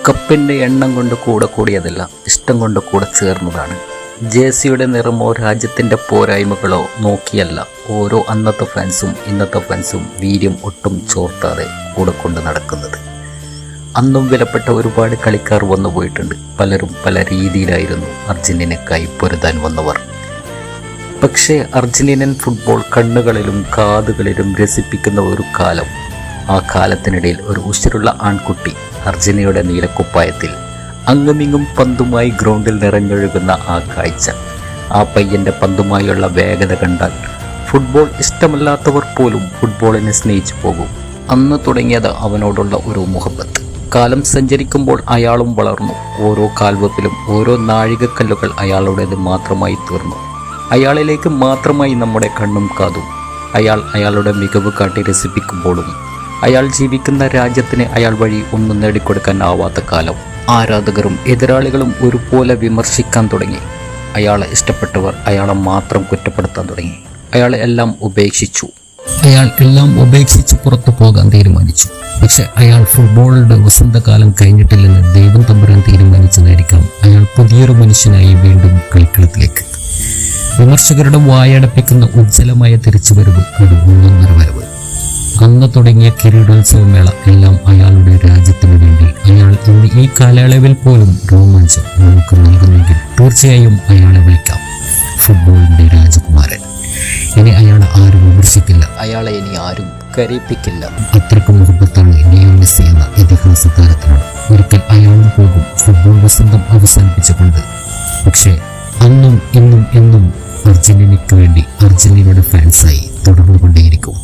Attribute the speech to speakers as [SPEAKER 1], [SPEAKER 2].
[SPEAKER 1] കപ്പിൻ്റെ എണ്ണം കൊണ്ട് കൂടെ കൂടിയതല്ല, ഇഷ്ടം കൊണ്ട് കൂടെ ചേർന്നതാണ്. ജേഴ്സിയുടെ നിറമോ രാജ്യത്തിൻ്റെ പോരായ്മകളോ നോക്കിയല്ല ഓരോ അന്നത്തെ ഫാൻസും ഇന്നത്തെ ഫാൻസും വീര്യം ഒട്ടും ചോർത്താതെ കൂടെ കൊണ്ട് നടക്കുന്നത്. അന്നും വിലപ്പെട്ട ഒരുപാട് കളിക്കാർ വന്നു പോയിട്ടുണ്ട്. പലരും പല രീതിയിലായിരുന്നു അർജന്റീനക്കായി പൊരുതാൻ വന്നവർ. പക്ഷേ അർജന്റീനൻ ഫുട്ബോൾ കണ്ണുകളിലും കാതുകളിലും രസിപ്പിക്കുന്ന ഒരു കാലം. ആ കാലത്തിനിടയിൽ ഒരു ഉശിരുള്ള ആൺകുട്ടി അർജന്റീനയുടെ നീലക്കുപ്പായത്തിൽ അങ്ങുമിങ്ങും പന്തുമായി ഗ്രൗണ്ടിൽ നിറഞ്ഞൊഴുകുന്ന ആ കാഴ്ച, ആ പയ്യൻ്റെ പന്തുമായുള്ള വേഗത കണ്ടാൽ ഫുട്ബോൾ ഇഷ്ടമല്ലാത്തവർ പോലും ഫുട്ബോളിനെ സ്നേഹിച്ചു പോകും. അന്ന് തുടങ്ങിയത് അവനോടുള്ള ഒരു മുഹബത്ത്. കാലം സഞ്ചരിക്കുമ്പോൾ അയാളും വളർന്നു. ഓരോ കാൽവെപ്പിലും ഓരോ നാഴികക്കല്ലുകൾ അയാളുടേത് മാത്രമായി തീർന്നു. അയാളിലേക്ക് മാത്രമായി നമ്മുടെ കണ്ണും കാതും. അയാളുടെ മികവ് കാട്ടി രസിപ്പിക്കുമ്പോഴും അയാൾ ജീവിക്കുന്ന രാജ്യത്തിന് അയാൾ വഴി ഒന്നും നേടിക്കൊടുക്കാനാവാത്ത കാലം. ആരാധകരും എതിരാളികളും ഒരുപോലെ വിമർശിക്കാൻ തുടങ്ങി. അയാളെ ഇഷ്ടപ്പെട്ടവർ അയാളെ മാത്രം കുറ്റപ്പെടുത്താൻ തുടങ്ങി. അയാൾ എല്ലാം ഉപേക്ഷിച്ച് പുറത്തു പോകാൻ തീരുമാനിച്ചു. പക്ഷെ അയാൾ ഫുട്ബോളിന്റെ വസന്തകാലം കഴിഞ്ഞിട്ടില്ലെന്ന് ദൈവം തമ്പുരാൻ തീരുമാനിച്ചതായിരിക്കാം. അയാൾ പുതിയൊരു മനുഷ്യനായി വീണ്ടും കളിക്കളത്തിലേക്ക്. വിമർശകരുടെ വായടപ്പിക്കുന്ന ഉജ്ജ്വലമായ തിരിച്ചുവരവ്, ഒരു ഒന്നൊന്നര വരവ്. അന്ന് തുടങ്ങിയ കിരീടോത്സവമേള എല്ലാം അയാളുടെ രാജ്യത്തിനു വേണ്ടി. അയാൾ ഇന്ന് ഈ കാലയളവിൽ പോലും രോമാഞ്ചം നമുക്ക് നൽകുന്നെങ്കിൽ തീർച്ചയായും അയാളെ വിളിക്കാം ഫുട്ബോളിന്റെ രാജകുമാരൻ. ഇനി അയാളെ ആരും വിമർശിക്കില്ല, അയാളെ ഇനി ആരും കരയിപ്പിക്കില്ല. അത്രയ്ക്കും മുഹബത്താണ് ലിയോണൽ മെസ്സി എന്ന ഇതിഹാസ താരത്തിനോട്. ഒരിക്കൽ അയാളും പോകും ഫുട്ബോൾ വസന്തം അവസാനിപ്പിച്ചുകൊണ്ട്. പക്ഷേ അന്നും ഇന്നും എന്നും അർജന്റീനയ്ക്ക് വേണ്ടി അർജന്റീനയുടെ ഫാൻസായി തുടർന്നുകൊണ്ടേയിരിക്കും.